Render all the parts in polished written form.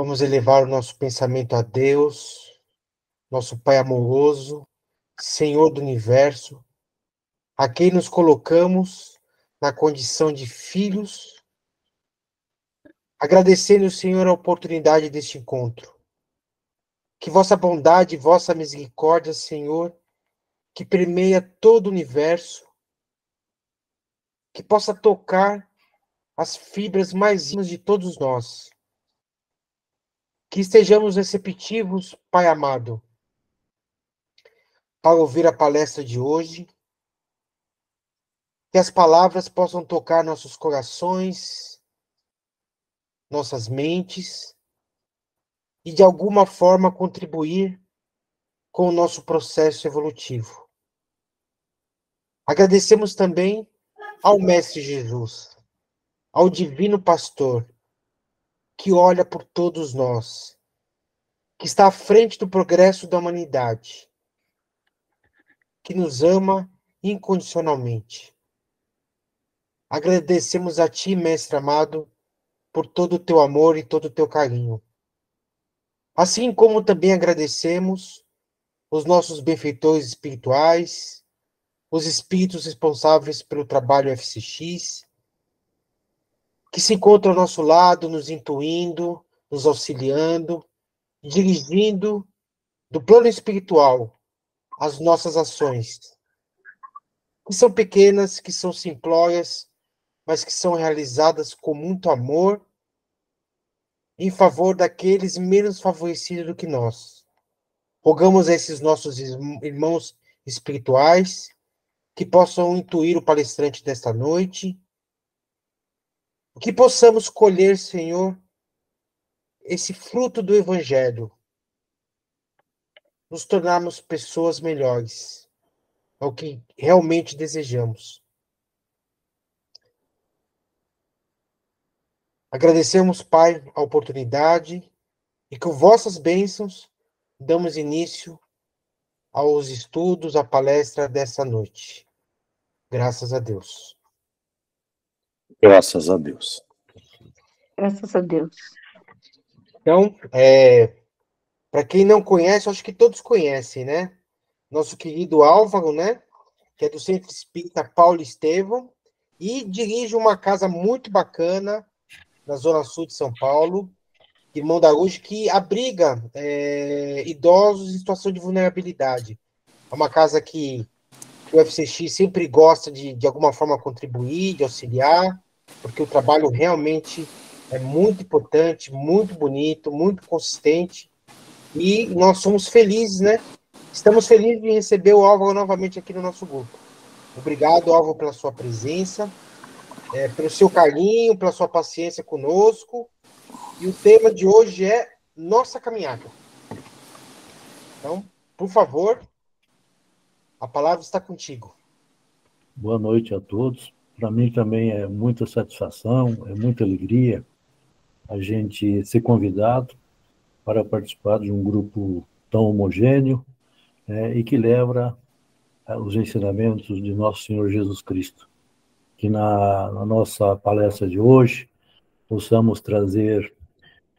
Vamos elevar o nosso pensamento a Deus, nosso Pai amoroso, Senhor do Universo, a quem nos colocamos na condição de filhos, agradecendo ao Senhor a oportunidade deste encontro. Que vossa bondade e vossa misericórdia, Senhor, que permeia todo o universo, que possa tocar as fibras mais íntimas de todos nós. Que estejamos receptivos, Pai amado, para ouvir a palestra de hoje, que as palavras possam tocar nossos corações, nossas mentes, e de alguma forma contribuir com o nosso processo evolutivo. Agradecemos também ao Mestre Jesus, ao Divino Pastor, que olha por todos nós, que está à frente do progresso da humanidade, que nos ama incondicionalmente. Agradecemos a Ti, Mestre amado, por todo o Teu amor e todo o Teu carinho. Assim como também agradecemos os nossos benfeitores espirituais, os espíritos responsáveis pelo trabalho FCX, que se encontram ao nosso lado, nos intuindo, nos auxiliando, dirigindo do plano espiritual as nossas ações, que são pequenas, que são simplórias, mas que são realizadas com muito amor em favor daqueles menos favorecidos do que nós. Rogamos a esses nossos irmãos espirituais que possam intuir o palestrante desta noite, que possamos colher, Senhor, esse fruto do Evangelho, nos tornarmos pessoas melhores, é o que realmente desejamos. Agradecemos, Pai, a oportunidade e com vossas bênçãos damos início aos estudos, à palestra dessa noite. Graças a Deus. Graças a Deus. Graças a Deus. Então, para quem não conhece, acho que todos conhecem, né? Nosso querido Álvaro, né? Que é do Centro Espírita Paulo Estevão e dirige uma casa muito bacana na Zona Sul de São Paulo, Irmão da Araújo, que abriga idosos em situação de vulnerabilidade. É uma casa que o FCX sempre gosta de alguma forma contribuir, de auxiliar, porque o trabalho realmente é muito importante, muito bonito, muito consistente, e nós somos felizes, né? Estamos felizes de receber o Álvaro novamente aqui no nosso grupo. Obrigado, Álvaro, pela sua presença, pelo seu carinho, pela sua paciência conosco. E o tema de hoje é nossa caminhada. Então, por favor, a palavra está contigo. Boa noite a todos. Para mim também é muita satisfação, é muita alegria a gente ser convidado para participar de um grupo tão homogêneo, e que leva os ensinamentos de Nosso Senhor Jesus Cristo. Que na nossa palestra de hoje possamos trazer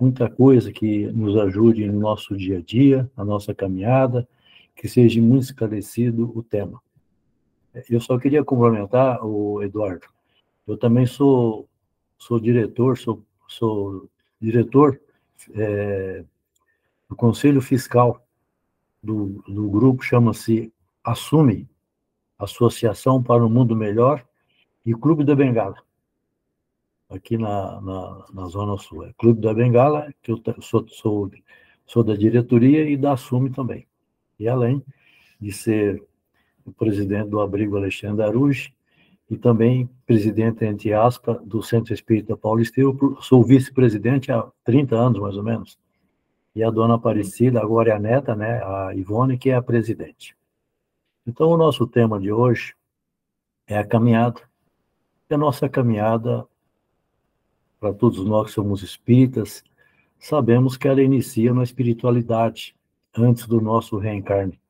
muita coisa que nos ajude no nosso dia a dia, na nossa caminhada, que seja muito esclarecido o tema. Eu só queria complementar, o Eduardo, eu também sou diretor, sou diretor do Conselho Fiscal do grupo, chama-se Assume, Associação para um Mundo Melhor, e Clube da Bengala, aqui na Zona Sul. É Clube da Bengala, que eu sou da diretoria e da Assume também. E além de ser o presidente do Abrigo Alexandre Aruge, e também presidente, entre aspas, do Centro Espírita Paulo Estevão, sou vice-presidente há 30 anos, mais ou menos. E a dona Aparecida, agora é a neta, né, a Ivone, que é a presidente. Então, o nosso tema de hoje é a caminhada. E a nossa caminhada, para todos nós que somos espíritas, sabemos que ela inicia na espiritualidade, antes do nosso reencarne.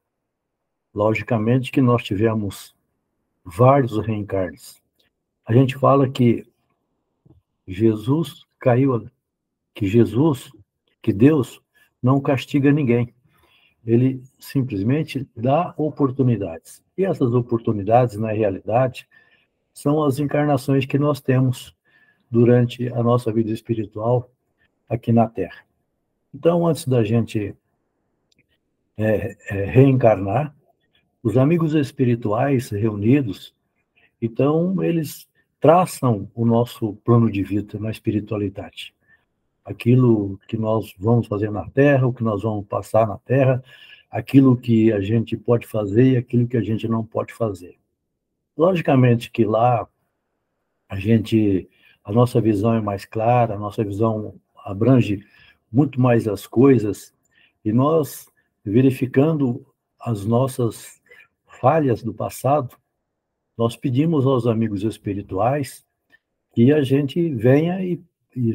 Logicamente que nós tivemos vários reencarnes. A gente fala que Jesus que Deus não castiga ninguém. Ele simplesmente dá oportunidades. E essas oportunidades, na realidade, são as encarnações que nós temos durante a nossa vida espiritual aqui na Terra. Então, antes da gente reencarnar, os amigos espirituais reunidos, então, eles traçam o nosso plano de vida na espiritualidade. Aquilo que nós vamos fazer na Terra, o que nós vamos passar na Terra, aquilo que a gente pode fazer e aquilo que a gente não pode fazer. Logicamente que lá a nossa visão é mais clara, a nossa visão abrange muito mais as coisas, e nós, verificando as nossas falhas do passado, nós pedimos aos amigos espirituais que a gente venha e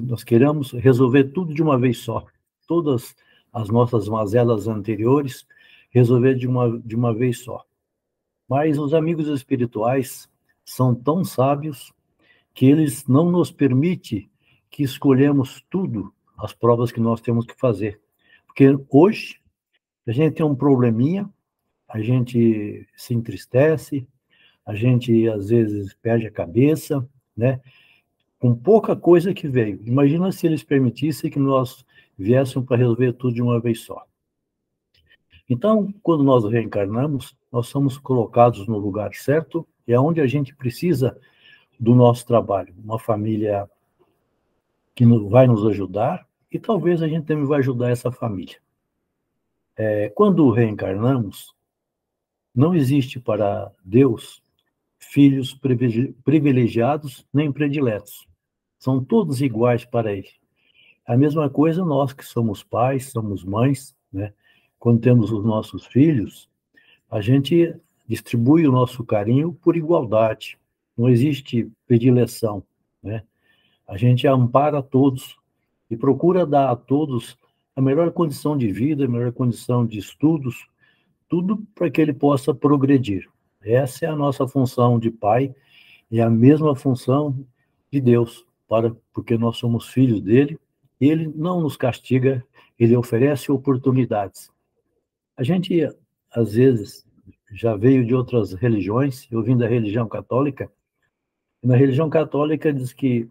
nós queremos resolver tudo de uma vez só. Todas as nossas mazelas anteriores, resolver de uma vez só. Mas os amigos espirituais são tão sábios que eles não nos permitem que escolhemos tudo, as provas que nós temos que fazer. Porque hoje a gente tem um probleminha, a gente se entristece, a gente às vezes perde a cabeça, né? Com pouca coisa que veio. Imagina se eles permitissem que nós viéssemos para resolver tudo de uma vez só. Então, quando nós reencarnamos, nós somos colocados no lugar certo e é onde a gente precisa do nosso trabalho. Uma família que vai nos ajudar e talvez a gente também vai ajudar essa família. Quando reencarnamos, não existe para Deus filhos privilegiados nem prediletos. São todos iguais para ele. A mesma coisa nós que somos pais, somos mães, né? Quando temos os nossos filhos, a gente distribui o nosso carinho por igualdade. Não existe predileção, né? A gente ampara todos e procura dar a todos a melhor condição de vida, a melhor condição de estudos, tudo para que ele possa progredir. Essa é a nossa função de pai e a mesma função de Deus, porque nós somos filhos dele, e ele não nos castiga, ele oferece oportunidades. A gente, às vezes, já veio de outras religiões, eu vim da religião católica, e na religião católica diz que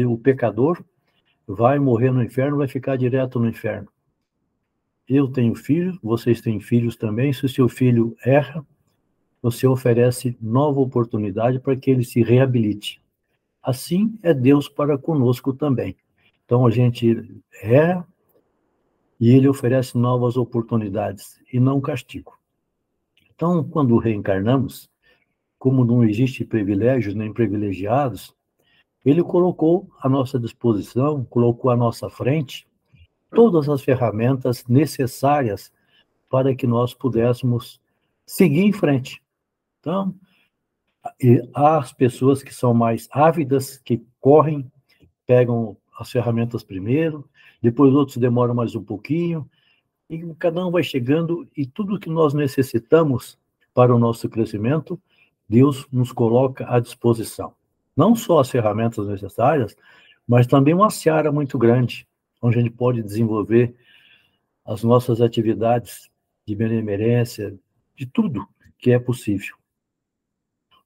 o pecador vai morrer no inferno, vai ficar direto no inferno. Eu tenho filhos, vocês têm filhos também, se o seu filho erra, você oferece nova oportunidade para que ele se reabilite. Assim é Deus para conosco também. Então a gente erra e ele oferece novas oportunidades e não castigo. Então, quando reencarnamos, como não existe privilégios nem privilegiados, ele colocou à nossa disposição, colocou à nossa frente todas as ferramentas necessárias para que nós pudéssemos seguir em frente. Então, há as pessoas que são mais ávidas, que correm, pegam as ferramentas primeiro, depois outros demoram mais um pouquinho, e cada um vai chegando, e tudo que nós necessitamos para o nosso crescimento, Deus nos coloca à disposição. Não só as ferramentas necessárias, mas também uma seara muito grande, onde a gente pode desenvolver as nossas atividades de benemerência, de tudo que é possível.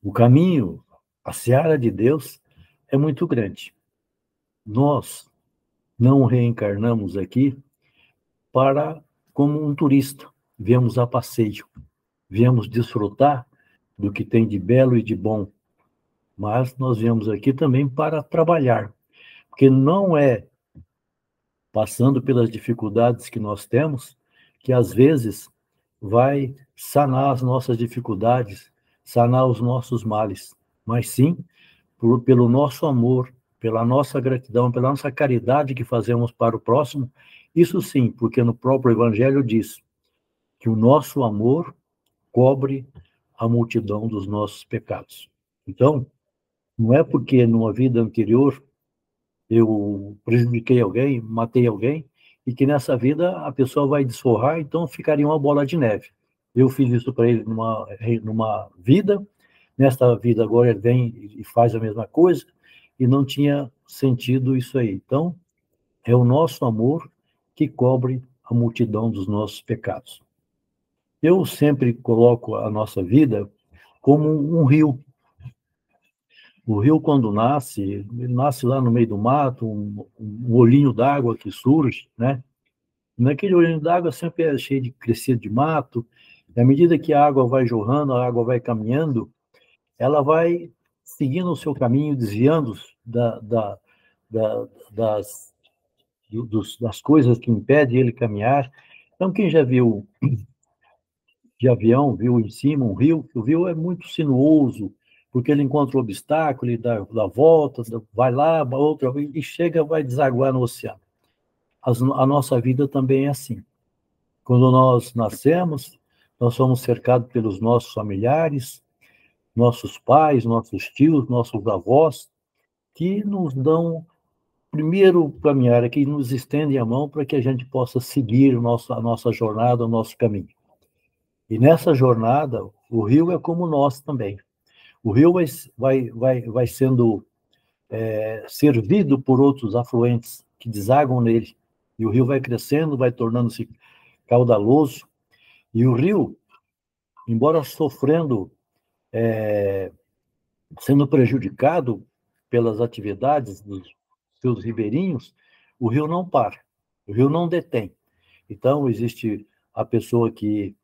O caminho, a seara de Deus é muito grande. Nós não reencarnamos aqui como um turista. Viemos a passeio, viemos desfrutar do que tem de belo e de bom. Mas nós viemos aqui também para trabalhar, porque não é passando pelas dificuldades que nós temos que às vezes vai sanar as nossas dificuldades, sanar os nossos males, mas sim pelo nosso amor, pela nossa gratidão, pela nossa caridade que fazemos para o próximo. Isso sim, porque no próprio Evangelho diz que o nosso amor cobre a multidão dos nossos pecados. Então, não é porque numa vida anterior eu prejudiquei alguém, matei alguém, e que nessa vida a pessoa vai desforrar, então ficaria uma bola de neve. Eu fiz isso para ele numa vida, nesta vida agora ele vem e faz a mesma coisa, e não tinha sentido isso aí. Então, é o nosso amor que cobre a multidão dos nossos pecados. Eu sempre coloco a nossa vida como um rio. O rio, quando nasce, ele nasce lá no meio do mato, um olhinho d'água que surge, né? Naquele olhinho d'água sempre é cheio de crescido de mato, e à medida que a água vai jorrando, a água vai caminhando, ela vai seguindo o seu caminho, desviando da, das, das coisas que impedem ele caminhar. Então, quem já viu de avião, viu em cima um rio, o rio é muito sinuoso, porque ele encontra um obstáculo, ele dá volta, vai lá, outra, e chega, vai desaguar no oceano. A nossa vida também é assim. Quando nós nascemos, nós somos cercados pelos nossos familiares, nossos pais, nossos tios, nossos avós, que nos dão primeiro caminhar, que nos estendem a mão para que a gente possa seguir a nossa jornada, o nosso caminho. E nessa jornada, o rio é como nós também. O rio vai sendo servido por outros afluentes que desaguam nele. E o rio vai crescendo, vai tornando-se caudaloso. E o rio, embora sofrendo, sendo prejudicado pelas atividades dos seus ribeirinhos, o rio não para, o rio não detém. Então, existe a pessoa que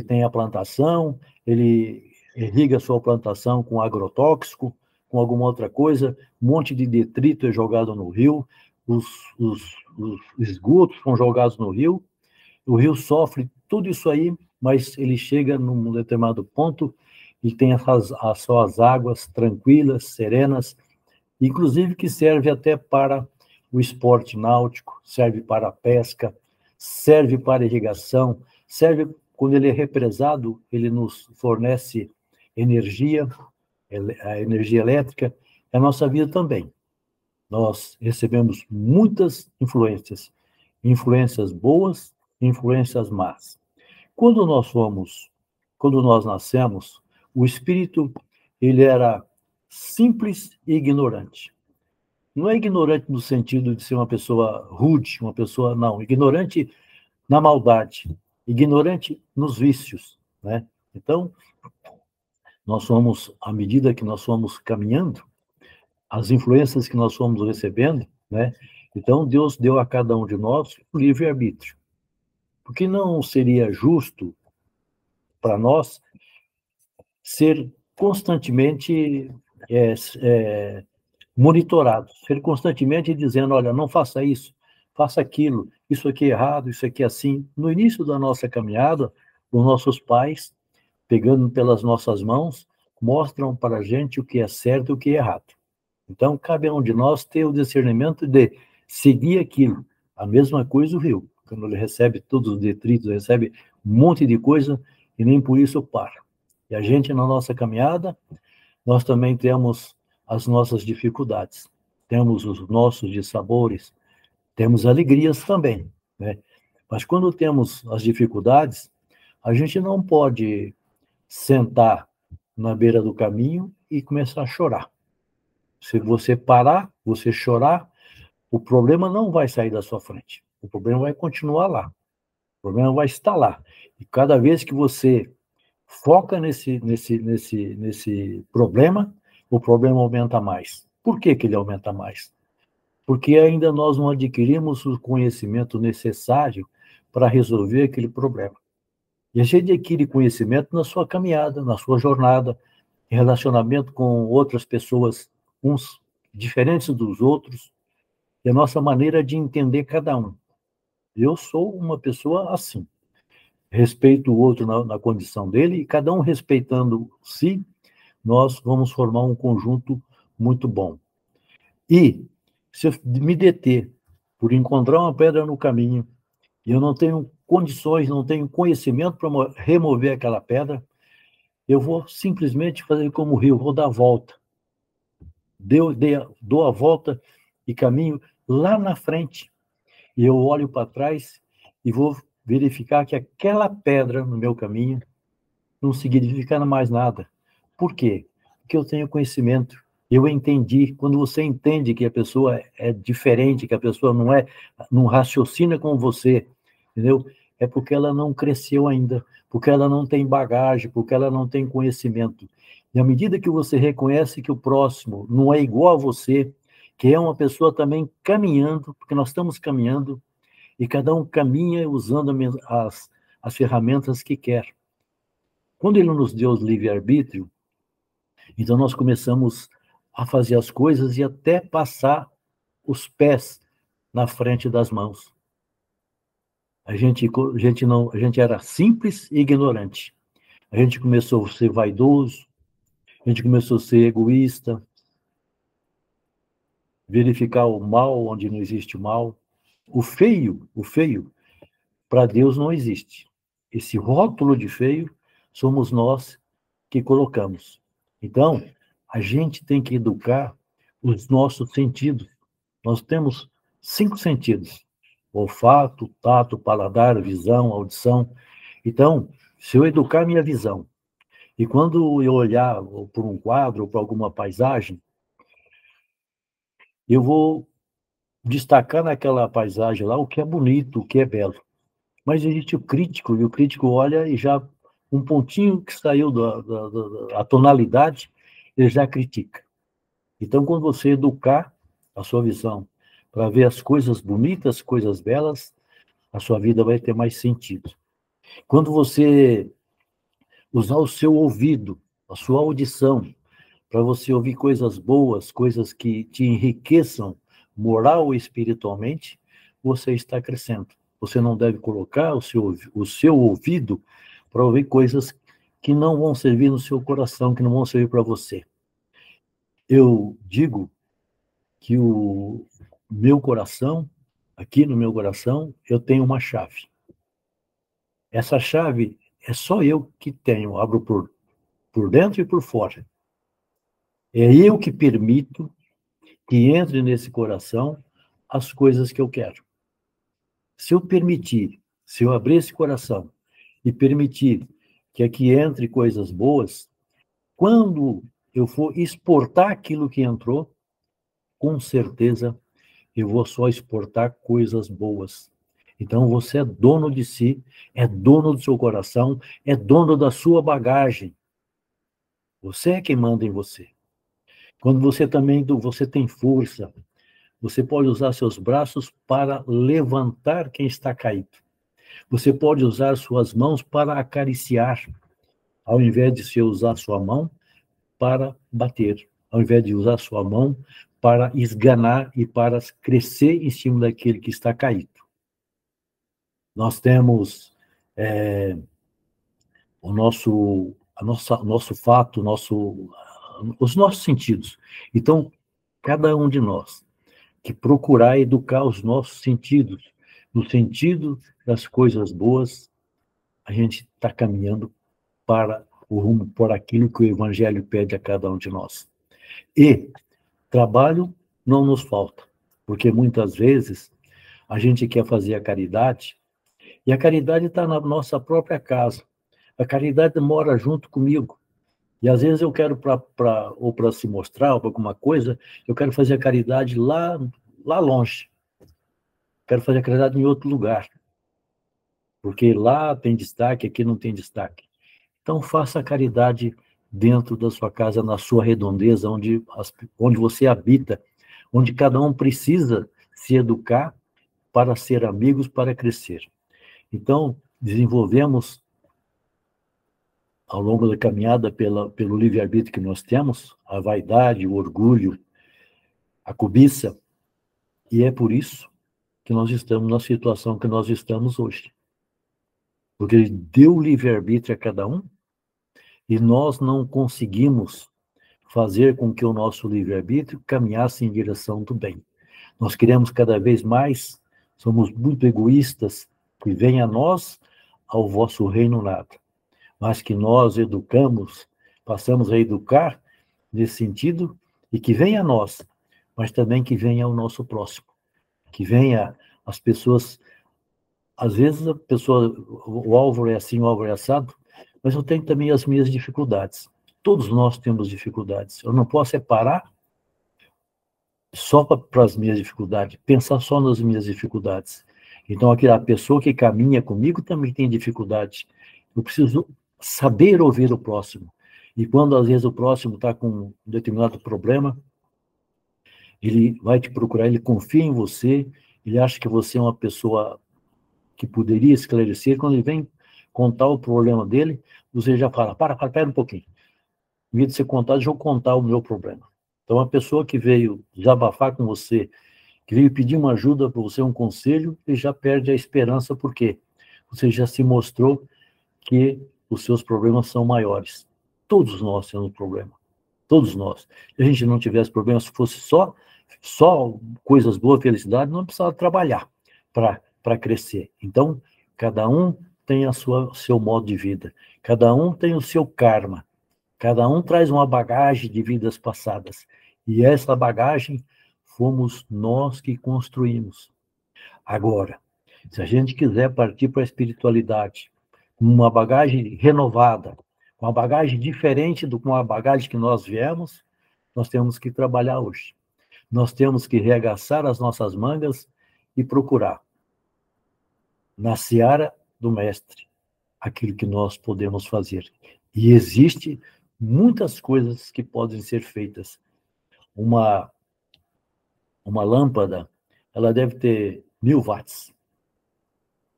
tem a plantação, ele irriga a sua plantação com agrotóxico, com alguma outra coisa, um monte de detrito é jogado no rio, os esgotos são jogados no rio, o rio sofre tudo isso aí, mas ele chega num determinado ponto e tem as suas águas tranquilas, serenas, inclusive que serve até para o esporte náutico, serve para a pesca, serve para a irrigação, serve, quando ele é represado, ele nos fornece energia, a energia elétrica, a nossa vida também. Nós recebemos muitas influências boas, influências más. Quando nós nascemos, o espírito, ele era simples e ignorante. Não é ignorante no sentido de ser uma pessoa rude, uma pessoa, não, ignorante na maldade, ignorante nos vícios, né? Então, à medida que nós fomos caminhando, as influências que nós fomos recebendo, né? Então, Deus deu a cada um de nós o livre-arbítrio. Porque não seria justo para nós ser constantemente monitorado, ser constantemente dizendo, olha, não faça isso, faça aquilo, isso aqui é errado, isso aqui é assim. No início da nossa caminhada, os nossos pais, pegando pelas nossas mãos, mostram para a gente o que é certo e o que é errado. Então, cabe a um de nós ter o discernimento de seguir aquilo. A mesma coisa o rio, quando ele recebe todos os detritos, recebe um monte de coisa e nem por isso para. E a gente, na nossa caminhada, nós também temos as nossas dificuldades, temos os nossos dissabores, temos alegrias também, né? Mas quando temos as dificuldades, a gente não pode sentar na beira do caminho e começar a chorar. Se você parar, você chorar, o problema não vai sair da sua frente. O problema vai continuar lá. O problema vai estar lá. E cada vez que você foca nesse problema, o problema aumenta mais. Por que ele aumenta mais? Porque ainda nós não adquirimos o conhecimento necessário para resolver aquele problema. E a gente adquire conhecimento na sua caminhada, na sua jornada, em relacionamento com outras pessoas, uns diferentes dos outros, e a nossa maneira de entender cada um. Eu sou uma pessoa assim. Respeito o outro na condição dele, e cada um respeitando-se, nós vamos formar um conjunto muito bom. E, se eu me deter por encontrar uma pedra no caminho, e eu não tenho condições, não tenho conhecimento para remover aquela pedra, eu vou simplesmente fazer como o rio, vou dar a volta. Dou a volta e caminho lá na frente. E eu olho para trás e vou verificar que aquela pedra no meu caminho não significa mais nada. Por quê? Porque eu tenho conhecimento, Eu entendi. Quando você entende que a pessoa é diferente, que a pessoa não raciocina como você, entendeu? É porque ela não cresceu ainda, porque ela não tem bagagem, porque ela não tem conhecimento. E à medida que você reconhece que o próximo não é igual a você, que é uma pessoa também caminhando, porque nós estamos caminhando, e cada um caminha usando as ferramentas que quer. Quando ele nos deu o livre-arbítrio, então nós começamos a fazer as coisas e até passar os pés na frente das mãos. A gente era simples e ignorante. A gente começou a ser vaidoso, a gente começou a ser egoísta, verificar o mal onde não existe o mal. O feio, para Deus não existe. Esse rótulo de feio somos nós que colocamos. Então, a gente tem que educar os nossos sentidos. Nós temos 5 sentidos: olfato, tato, paladar, visão, audição. Então, se eu educar minha visão, e quando eu olhar por um quadro ou para alguma paisagem, eu vou destacar naquela paisagem lá o que é bonito, o que é belo. Mas existe o crítico, e o crítico olha e já um pontinho que saiu da tonalidade, ele já critica. Então, quando você educar a sua visão para ver as coisas bonitas, coisas belas, a sua vida vai ter mais sentido. Quando você usar o seu ouvido, a sua audição, para você ouvir coisas boas, coisas que te enriqueçam moral e espiritualmente, você está crescendo. Você não deve colocar o seu ouvido para ouvir coisas que não vão servir no seu coração, que não vão servir para você. Eu digo que o meu coração, aqui no meu coração, eu tenho uma chave. Essa chave é só eu que tenho, abro por dentro e por fora. É eu que permito que entre nesse coração as coisas que eu quero. Se eu permitir, se eu abrir esse coração e permitir que aqui entre coisas boas, quando eu for exportar aquilo que entrou, com certeza eu vou só exportar coisas boas. Então você é dono de si, é dono do seu coração, é dono da sua bagagem. Você é quem manda em você. Quando você tem força, você pode usar seus braços para levantar quem está caído. Você pode usar suas mãos para acariciar, ao invés de você usar sua mão para bater, ao invés de usar sua mão para esganar e para crescer em cima daquele que está caído. Nós temos o nosso fato, os nossos sentidos. Então, cada um de nós que procurar educar os nossos sentidos, no sentido das coisas boas, a gente está caminhando para o rumo, por aquilo que o Evangelho pede a cada um de nós. E trabalho não nos falta, porque muitas vezes a gente quer fazer a caridade, e a caridade está na nossa própria casa. A caridade mora junto comigo. E às vezes eu quero, ou para se mostrar, ou para alguma coisa, eu quero fazer a caridade lá longe. Quero fazer a caridade em outro lugar. Porque lá tem destaque, aqui não tem destaque. Então faça a caridade dentro da sua casa, na sua redondeza, onde você habita, onde cada um precisa se educar para ser amigos, para crescer. Então, desenvolvemos, ao longo da caminhada, pelo livre-arbítrio que nós temos, a vaidade, o orgulho, a cobiça, e é por isso que nós estamos na situação que nós estamos hoje. Porque ele deu livre-arbítrio a cada um, e nós não conseguimos fazer com que o nosso livre-arbítrio caminhasse em direção do bem. Nós queremos cada vez mais, somos muito egoístas, que venha a nós, ao vosso reino nada. Mas que nós educamos, passamos a educar nesse sentido, e que venha a nós, mas também que venha ao nosso próximo. Que venha as pessoas, às vezes a pessoa, o Álvaro é assim, o Álvaro é assado, mas eu tenho também as minhas dificuldades. Todos nós temos dificuldades. Eu não posso parar só para as minhas dificuldades, pensar só nas minhas dificuldades. Então, aquela pessoa que caminha comigo também tem dificuldade. Eu preciso saber ouvir o próximo. E quando, às vezes, o próximo está com um determinado problema, ele vai te procurar, ele confia em você, ele acha que você é uma pessoa que poderia esclarecer. Quando ele vem contar o problema dele, você já fala, pera um pouquinho. Em vez de você contar, deixa eu contar o meu problema. Então, a pessoa que veio desabafar com você, que veio pedir uma ajuda para você, um conselho, ele já perde a esperança, porque você já se mostrou que os seus problemas são maiores. Todos nós temos problema. Todos nós. Se a gente não tivesse problemas, se fosse só coisas boas, felicidade, não precisava trabalhar para crescer. Então, cada um tem seu modo de vida. Cada um tem o seu karma. Cada um traz uma bagagem de vidas passadas. E essa bagagem fomos nós que construímos. Agora, se a gente quiser partir para a espiritualidade, com uma bagagem renovada, com uma bagagem diferente com a bagagem que nós viemos, nós temos que trabalhar hoje. Nós temos que reagaçar as nossas mangas e procurar, na seara do Mestre, aquilo que nós podemos fazer. E existe muitas coisas que podem ser feitas. Uma lâmpada, ela deve ter 1000 watts.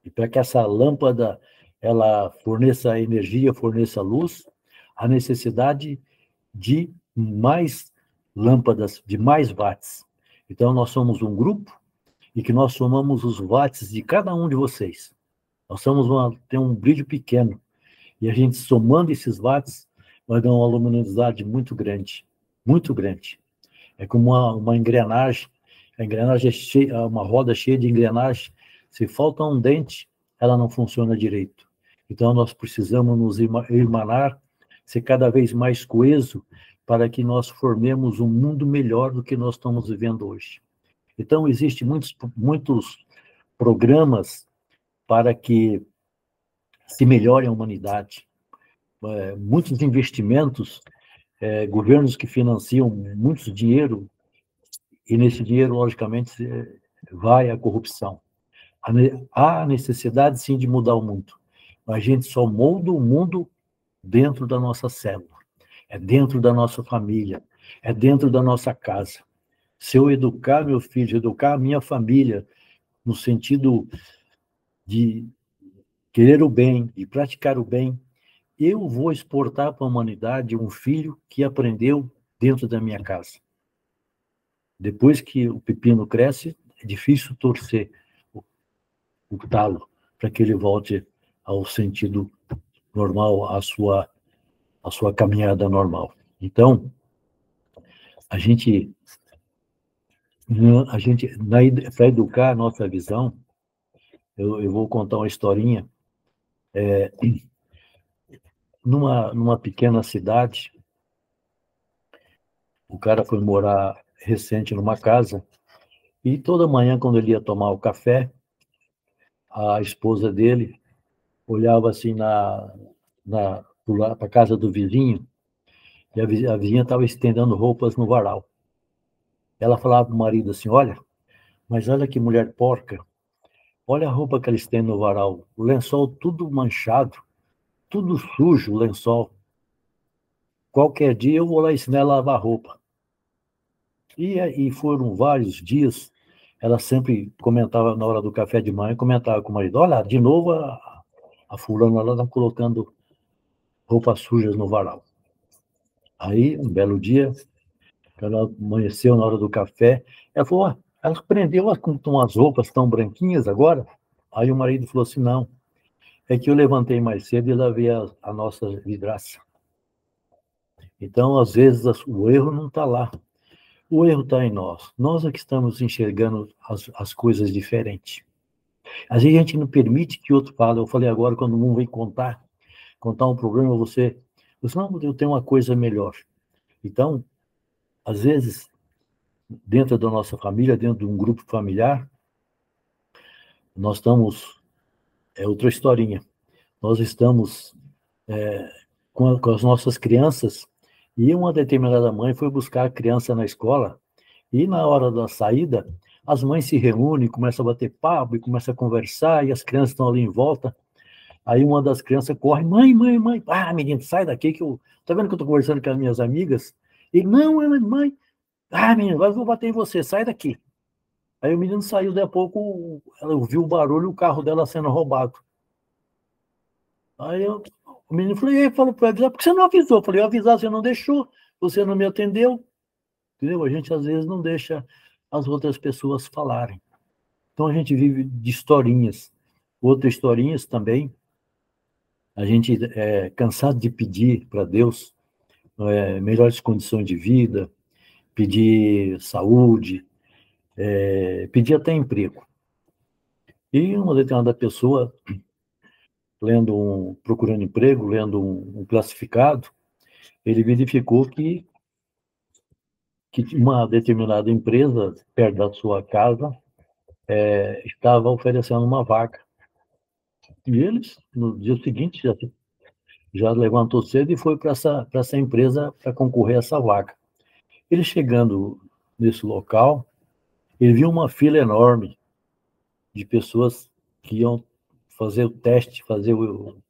E para que essa lâmpada ela forneça energia, forneça luz, há necessidade de mais lâmpadas, de mais watts. Então, nós somos um grupo e que nós somamos os watts de cada um de vocês. Nós tem um brilho pequeno. E a gente, somando esses watts, vai dar uma luminosidade muito grande. Muito grande. É como uma engrenagem. A engrenagem é cheia, uma roda cheia de engrenagem. Se falta um dente, ela não funciona direito. Então, nós precisamos nos irmanar, ser cada vez mais coeso, para que nós formemos um mundo melhor do que nós estamos vivendo hoje. Então, existem muitos programas para que se melhore a humanidade. Muitos investimentos, governos que financiam muito dinheiro, e nesse dinheiro, logicamente, vai a corrupção. Há necessidade, sim, de mudar o mundo. Mas a gente só molda o mundo dentro da nossa célula, é dentro da nossa família, é dentro da nossa casa. Se eu educar meu filho, educar a minha família, no sentido de querer o bem, de praticar o bem, eu vou exportar para a humanidade um filho que aprendeu dentro da minha casa. Depois que o pepino cresce, é difícil torcer o talo para que ele volte ao sentido normal, à sua caminhada normal. Então, para educar a nossa visão, eu vou contar uma historinha. Numa pequena cidade, o cara foi morar recente numa casa, e toda manhã, quando ele ia tomar o café, a esposa dele olhava assim para a casa do vizinho, e a vizinha estava estendendo roupas no varal. Ela falava para o marido assim, mas olha que mulher porca, olha a roupa que ela estende no varal, o lençol tudo manchado, tudo sujo o lençol. Qualquer dia eu vou lá ensinar ela a lavar roupa. E foram vários dias, ela sempre comentava, na hora do café de manhã, comentava com o marido, olha, de novo a fulana lá está colocando roupas sujas no varal. Aí, um belo dia, ela amanheceu na hora do café, ela falou, ela aprendeu com umas roupas tão branquinhas agora? Aí o marido falou assim, não, é que eu levantei mais cedo e lavei a nossa vidraça. Então, às vezes, o erro não está lá. O erro está em nós. Nós é que estamos enxergando as coisas diferentes. Às vezes a gente não permite que outro fale. Eu falei agora, quando um vem contar um problema, você não, eu tenho uma coisa melhor. Então, às vezes, dentro da nossa família, dentro de um grupo familiar, nós estamos... É outra historinha. Nós estamos com as nossas crianças, e uma determinada mãe foi buscar a criança na escola, E na hora da saída, as mães se reúnem, começam a bater papo e começam a conversar, e as crianças estão ali em volta. Aí uma das crianças corre, mãe, mãe, mãe. Ah, menino, sai daqui que eu... Tá vendo que eu tô conversando com as minhas amigas? E não, mãe. Ah, menino, agora eu vou bater em você, sai daqui. Aí o menino saiu, daí a pouco ela ouviu o barulho, o carro dela sendo roubado. O menino falou para avisar, por que você não avisou? Eu falei, eu avisar, você não deixou, você não me atendeu. Entendeu? A gente às vezes não deixa as outras pessoas falarem. Então a gente vive de historinhas. Outras historinhas também, a gente é cansado de pedir para Deus melhores condições de vida, pedir saúde, pedir até emprego. E uma determinada pessoa, procurando emprego, lendo um classificado, ele verificou que uma determinada empresa, perto da sua casa, estava oferecendo uma vaga. E eles, no dia seguinte, já levantou cedo e foi para essa empresa para concorrer a essa vaga. Ele chegando nesse local, ele viu uma fila enorme de pessoas que iam fazer o teste,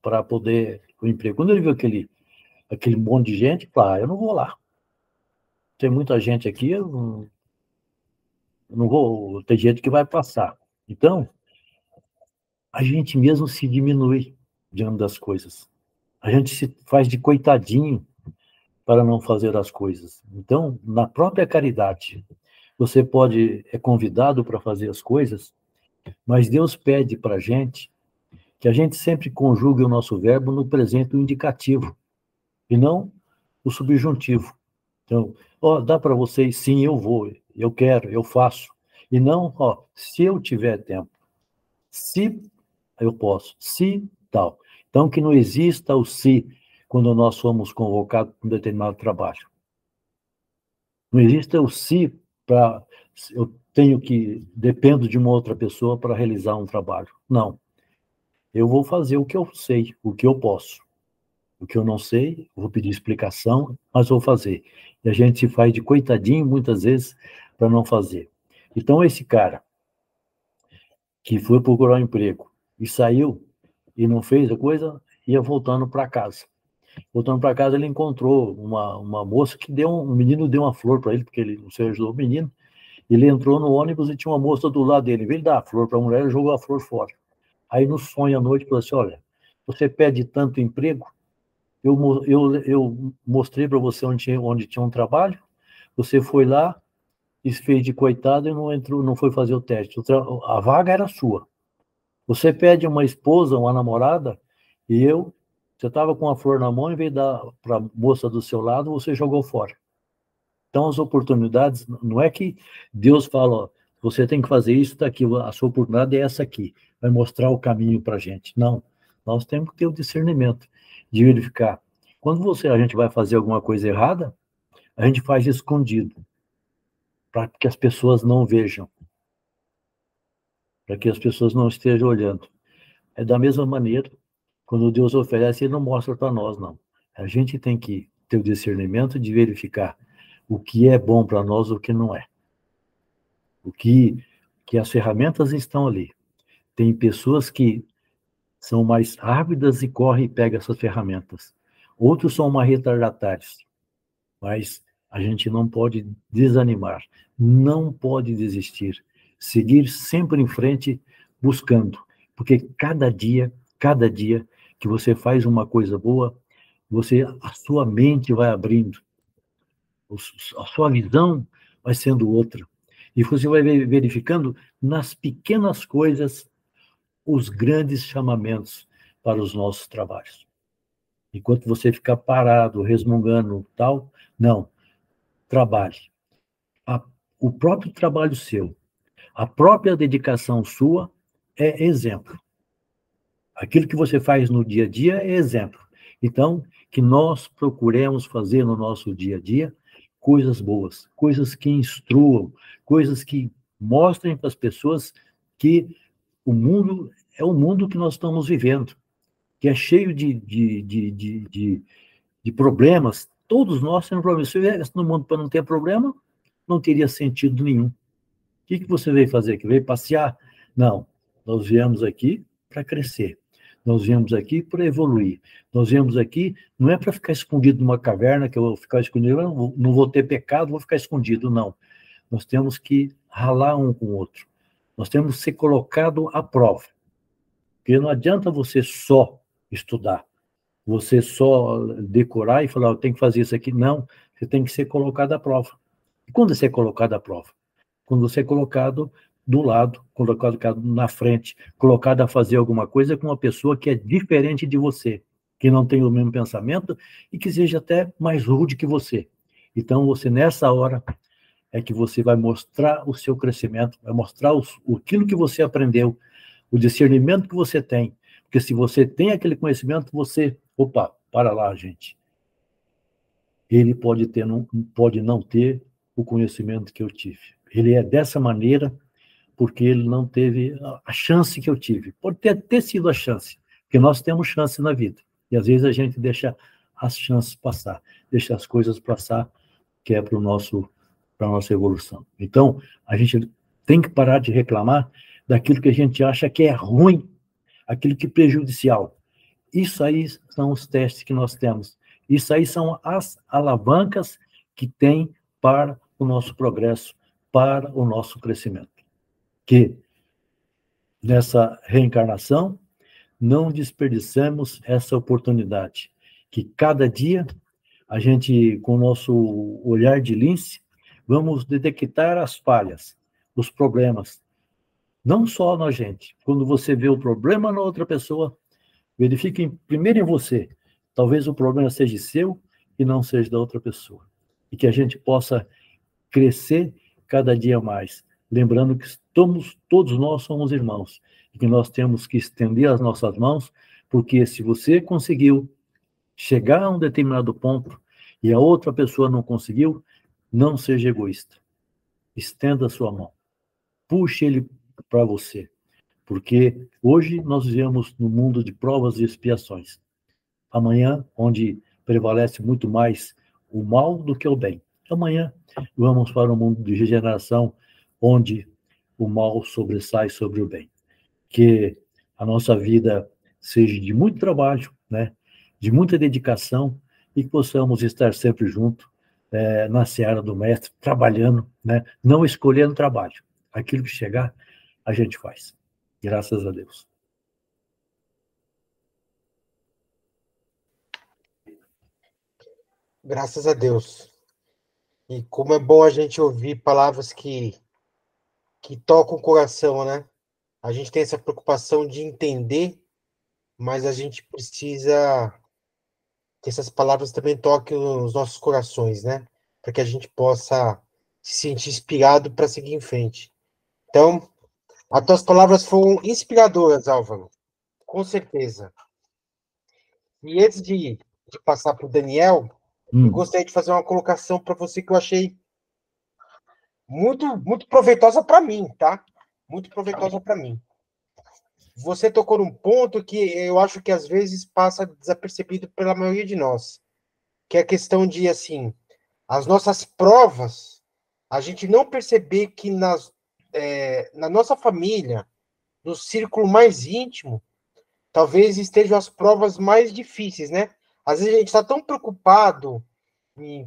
para poder o emprego. Quando ele viu aquele monte de gente, claro, eu não vou lá. Tem muita gente aqui, eu não vou, tem gente que vai passar. Então, a gente mesmo se diminui diante das coisas. A gente se faz de coitadinho para não fazer as coisas. Então, na própria caridade, você é convidado para fazer as coisas, mas Deus pede para a gente que a gente sempre conjugue o nosso verbo no presente indicativo, e não o subjuntivo. Então, dá para vocês, sim, eu vou, eu quero, eu faço. E não, se eu tiver tempo, se eu posso, se tal. Então, que não exista o se quando nós somos convocados para um determinado trabalho. Não existe o se para eu dependo de uma outra pessoa para realizar um trabalho. Não. Eu vou fazer o que eu sei, o que eu posso. O que eu não sei, eu vou pedir explicação, mas vou fazer. E a gente se faz de coitadinho, muitas vezes, para não fazer. Então, esse cara que foi procurar um emprego e saiu e não fez a coisa, ia voltando para casa. Voltando para casa, ele encontrou uma moça que um menino deu uma flor para ele, porque o senhor ajudou o menino. Ele entrou no ônibus e tinha uma moça do lado dele. Em vez de dar a flor para a mulher, ele jogou a flor fora. Aí, no sonho à noite, falou assim: olha, você pede tanto emprego, eu mostrei para você onde tinha um trabalho, você foi lá e fez de coitado e não entrou, não foi fazer o teste. A vaga era sua. Você pede uma esposa, uma namorada, e você estava com a flor na mão, em vez de dar para a moça do seu lado, você jogou fora. Então, as oportunidades, não é que Deus fala, você tem que fazer isso daqui, a sua oportunidade é essa aqui, vai mostrar o caminho para a gente. Não, nós temos que ter o discernimento de verificar. Quando a gente vai fazer alguma coisa errada, a gente faz escondido, para que as pessoas não vejam, para que as pessoas não estejam olhando. É da mesma maneira, quando Deus oferece, Ele não mostra para nós, não. A gente tem que ter o discernimento de verificar o que é bom para nós e o que não é. Que as ferramentas estão ali. Tem pessoas que são mais ávidas e correm e pegam essas ferramentas. Outros são mais retardatários. Mas a gente não pode desanimar, não pode desistir. Seguir sempre em frente, buscando. Porque cada dia que você faz uma coisa boa, a sua mente vai abrindo, a sua visão vai sendo outra. E você vai verificando nas pequenas coisas os grandes chamamentos para os nossos trabalhos. Enquanto você ficar parado, resmungando, tal, não. Trabalhe. O próprio trabalho seu, a própria dedicação sua é exemplo. Aquilo que você faz no dia a dia é exemplo. Então, que nós procuremos fazer no nosso dia a dia coisas boas, coisas que instruam, coisas que mostrem para as pessoas que o mundo é o mundo que nós estamos vivendo, que é cheio de problemas. Todos nós temos problemas. Se viesse no mundo para não ter problema, não teria sentido nenhum. O que você veio fazer aqui? Veio passear? Não. Nós viemos aqui para crescer. Nós viemos aqui para evoluir. Nós viemos aqui, não é para ficar escondido numa caverna, que eu vou ficar escondido, eu não vou ter pecado, vou ficar escondido, não. Nós temos que ralar um com o outro. Nós temos que ser colocado à prova. Porque não adianta você só estudar, você só decorar e falar, eu tenho que fazer isso aqui. Não, você tem que ser colocado à prova. E quando você é colocado à prova? Quando você é colocado do lado, colocado na frente, colocado a fazer alguma coisa com uma pessoa que é diferente de você, que não tem o mesmo pensamento e que seja até mais rude que você. Então, você, nessa hora, é que você vai mostrar o seu crescimento, vai mostrar aquilo que você aprendeu, o discernimento que você tem. Porque se você tem aquele conhecimento, você... Opa, para lá, gente. Ele pode não ter o conhecimento que eu tive. Ele é dessa maneira porque ele não teve a chance que eu tive. Pode ter sido a chance, porque nós temos chance na vida. E às vezes a gente deixa as chances passar, deixa as coisas passar, que é para a nossa evolução. Então, a gente tem que parar de reclamar daquilo que a gente acha que é ruim, aquilo que é prejudicial. Isso aí são os testes que nós temos. Isso aí são as alavancas que tem para o nosso progresso, para o nosso crescimento. Que nessa reencarnação não desperdicemos essa oportunidade. Que cada dia a gente, com o nosso olhar de lince, vamos detectar as falhas, os problemas. Não só na gente. Quando você vê o problema na outra pessoa, verifique primeiro em você. Talvez o problema seja seu e não seja da outra pessoa. E que a gente possa crescer cada dia mais. Lembrando que todos nós somos irmãos. E que nós temos que estender as nossas mãos, porque se você conseguiu chegar a um determinado ponto e a outra pessoa não conseguiu, não seja egoísta. Estenda a sua mão. Puxe ele para você. Porque hoje nós vivemos no mundo de provas e expiações. Amanhã, onde prevalece muito mais o mal do que o bem. Amanhã, vamos para um mundo de regeneração, onde o mal sobressai sobre o bem. Que a nossa vida seja de muito trabalho, né? De muita dedicação, e que possamos estar sempre juntos, na seara do mestre, trabalhando, né? Não escolhendo trabalho. Aquilo que chegar, a gente faz. Graças a Deus. Graças a Deus. E como é bom a gente ouvir palavras que tocam o coração, né? A gente tem essa preocupação de entender, mas a gente precisa que essas palavras também toquem os nossos corações, né? Para que a gente possa se sentir inspirado para seguir em frente. Então, as tuas palavras foram inspiradoras, Álvaro, com certeza. E antes de passar para o Daniel, eu gostaria de fazer uma colocação para você que eu achei muito proveitosa para mim, tá? Muito proveitosa para mim. Você tocou num ponto que eu acho que às vezes passa desapercebido pela maioria de nós, que é a questão de, assim, as nossas provas, a gente não perceber que na nossa família, no círculo mais íntimo, talvez estejam as provas mais difíceis, né? Às vezes a gente está tão preocupado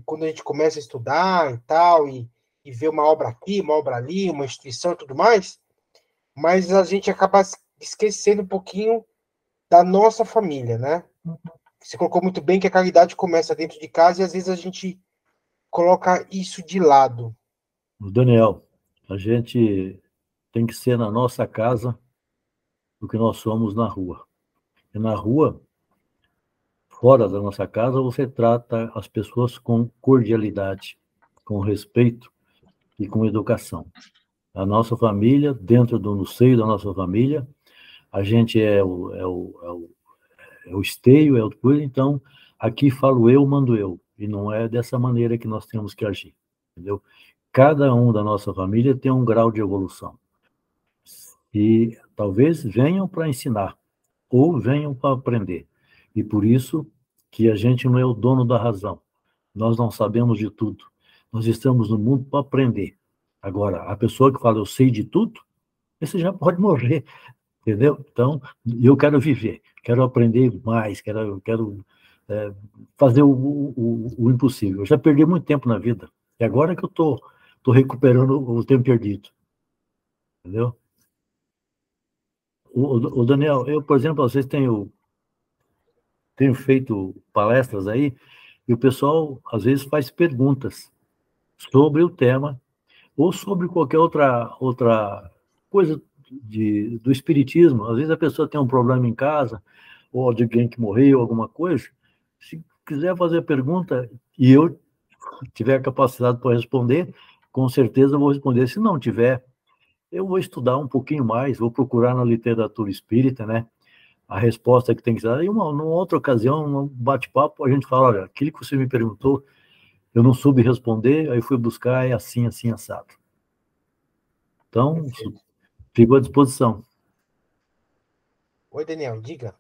quando a gente começa a estudar e tal, e ver uma obra aqui, uma obra ali, uma instituição e tudo mais, mas a gente acaba esquecendo um pouquinho da nossa família, né? Você colocou muito bem que a caridade começa dentro de casa e às vezes a gente coloca isso de lado. Daniel, a gente tem que ser na nossa casa o que nós somos na rua. E na rua, fora da nossa casa, você trata as pessoas com cordialidade, com respeito e com educação. A nossa família, no seio da nossa família, a gente é o esteio, é o coisa, então aqui falo eu, mando eu. E não é dessa maneira que nós temos que agir, entendeu? Cada um da nossa família tem um grau de evolução. E talvez venham para ensinar, ou venham para aprender. E por isso que a gente não é o dono da razão. Nós não sabemos de tudo. Nós estamos no mundo para aprender. Agora, a pessoa que fala, eu sei de tudo, esse já pode morrer, entendeu? Então, eu quero viver, quero aprender mais, quero fazer o impossível. Eu já perdi muito tempo na vida, e agora que eu tô recuperando o tempo perdido, entendeu? O Daniel, eu, por exemplo, às vezes tenho feito palestras aí, e o pessoal, às vezes, faz perguntas sobre o tema, ou sobre qualquer outra coisa do espiritismo. Às vezes a pessoa tem um problema em casa, ou de alguém que morreu, alguma coisa. Se quiser fazer a pergunta e eu tiver capacidade para responder, com certeza eu vou responder. Se não tiver, eu vou estudar um pouquinho mais, vou procurar na literatura espírita, né? A resposta que tem que ser. E numa outra ocasião, num bate-papo, a gente fala, olha, aquilo que você me perguntou, eu não soube responder, aí fui buscar, é assim, assim, assado. Então, Perfeito. fico à disposição. Oi, Daniel, diga.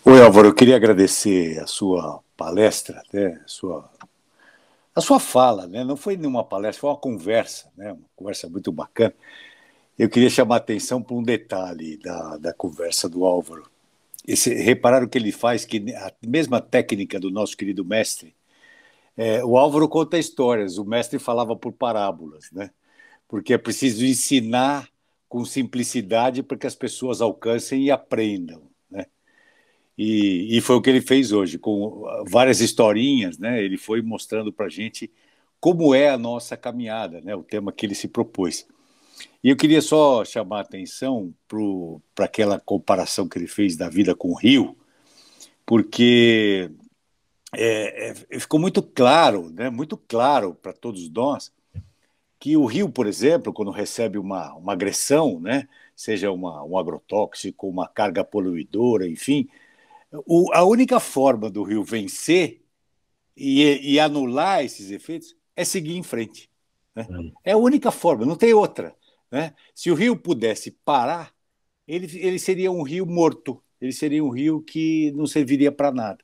Oi, Álvaro, eu queria agradecer a sua palestra, né, a sua fala, né? Não foi nenhuma palestra, foi uma conversa, né? Uma conversa muito bacana. Eu queria chamar a atenção para um detalhe da conversa do Álvaro. Repararam que ele faz, que a mesma técnica do nosso querido mestre, o Álvaro conta histórias, o mestre falava por parábolas, né? Porque é preciso ensinar com simplicidade para que as pessoas alcancem e aprendam, né? E foi o que ele fez hoje, com várias historinhas, né? Ele foi mostrando para a gente como é a nossa caminhada, né? O tema que ele se propôs. E eu queria só chamar a atenção para aquela comparação que ele fez da vida com o rio, porque ficou muito claro, né? Muito claro para todos nós que o rio, por exemplo, quando recebe uma agressão, né? Seja um agrotóxico, uma carga poluidora, enfim, a única forma do rio vencer e anular esses efeitos é seguir em frente. Né? É a única forma, não tem outra. Né? Se o rio pudesse parar, ele seria um rio morto, ele seria um rio que não serviria para nada.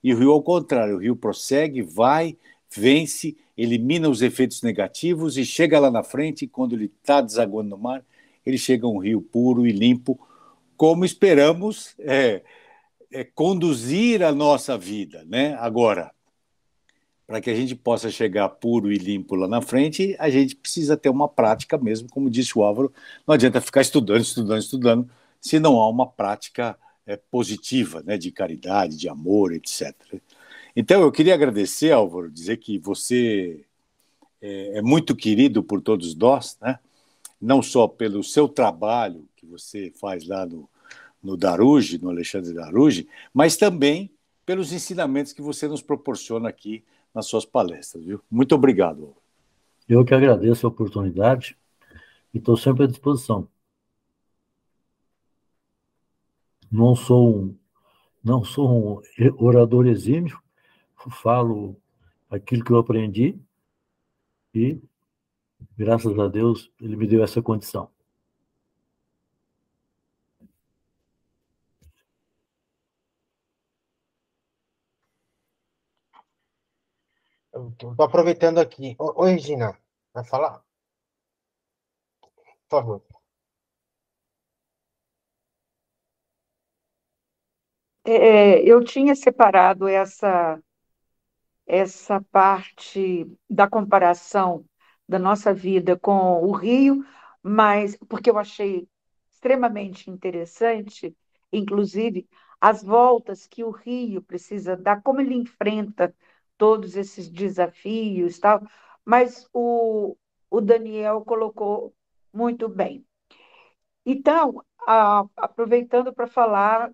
E o rio, ao contrário, o rio prossegue, vai, vence, elimina os efeitos negativos e chega lá na frente, quando ele está desaguando no mar, ele chega a um rio puro e limpo, como esperamos conduzir a nossa vida, né? Agora, para que a gente possa chegar puro e limpo lá na frente, a gente precisa ter uma prática mesmo, como disse o Álvaro, não adianta ficar estudando, estudando, estudando, se não há uma prática positiva, né, de caridade, de amor, etc. Então, eu queria agradecer, Álvaro, dizer que você é muito querido por todos nós, né? Não só pelo seu trabalho que você faz lá no Daruge, no Alexandre Daruge, mas também pelos ensinamentos que você nos proporciona aqui nas suas palestras, viu? Muito obrigado. Eu que agradeço a oportunidade e estou sempre à disposição. Não sou não sou um orador exímio, falo aquilo que eu aprendi e, graças a Deus, ele me deu essa condição. Estou aproveitando aqui. Oi, Regina, vai falar? Por favor. Eu tinha separado essa parte da comparação da nossa vida com o Rio, mas porque eu achei extremamente interessante, inclusive, as voltas que o Rio precisa dar, como ele enfrenta todos esses desafios, tal, mas o Daniel colocou muito bem. Então, aproveitando para falar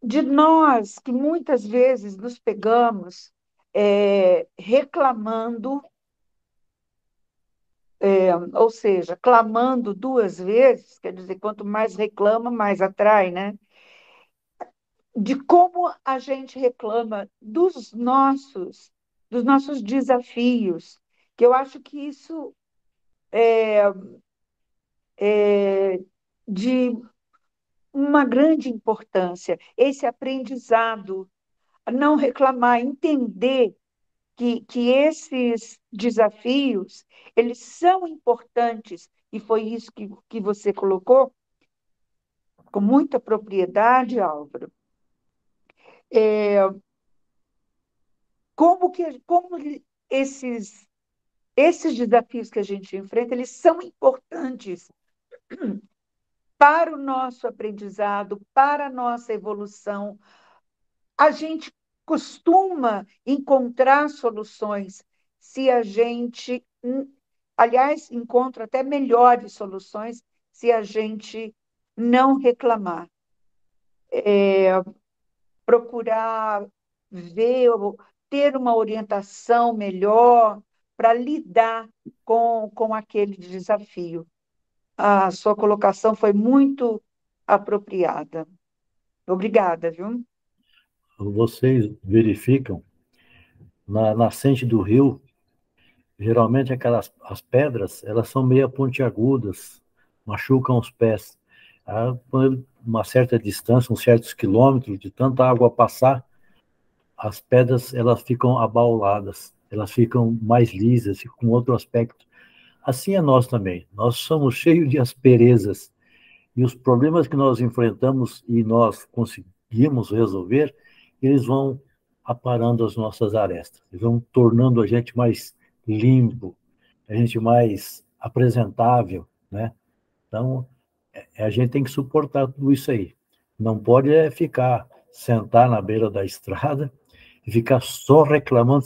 de nós que muitas vezes nos pegamos reclamando, ou seja, clamando duas vezes, quer dizer, quanto mais reclama, mais atrai, né? De como a gente reclama dos nossos desafios, que eu acho que isso é de uma grande importância, esse aprendizado não reclamar, entender que esses desafios, eles são importantes, e foi isso que você colocou com muita propriedade, Álvaro. Como esses desafios que a gente enfrenta, eles são importantes para o nosso aprendizado, para a nossa evolução. A gente costuma encontrar soluções se a gente, aliás, encontra até melhores soluções se a gente não reclamar. Procurar ver, ter uma orientação melhor para lidar com aquele desafio. A sua colocação foi muito apropriada. Obrigada, viu? Vocês verificam, na nascente do rio, geralmente as pedras, elas são meio pontiagudas, machucam os pés. Uma certa distância, uns certos quilômetros, de tanta água passar, as pedras elas ficam abauladas, elas ficam mais lisas, ficam com outro aspecto. Assim é nós também. Nós somos cheios de asperezas. E os problemas que nós enfrentamos e nós conseguimos resolver, eles vão aparando as nossas arestas, eles vão tornando a gente mais limpo, a gente mais apresentável, né? Então, a gente tem que suportar tudo isso aí. Não pode sentar na beira da estrada e ficar só reclamando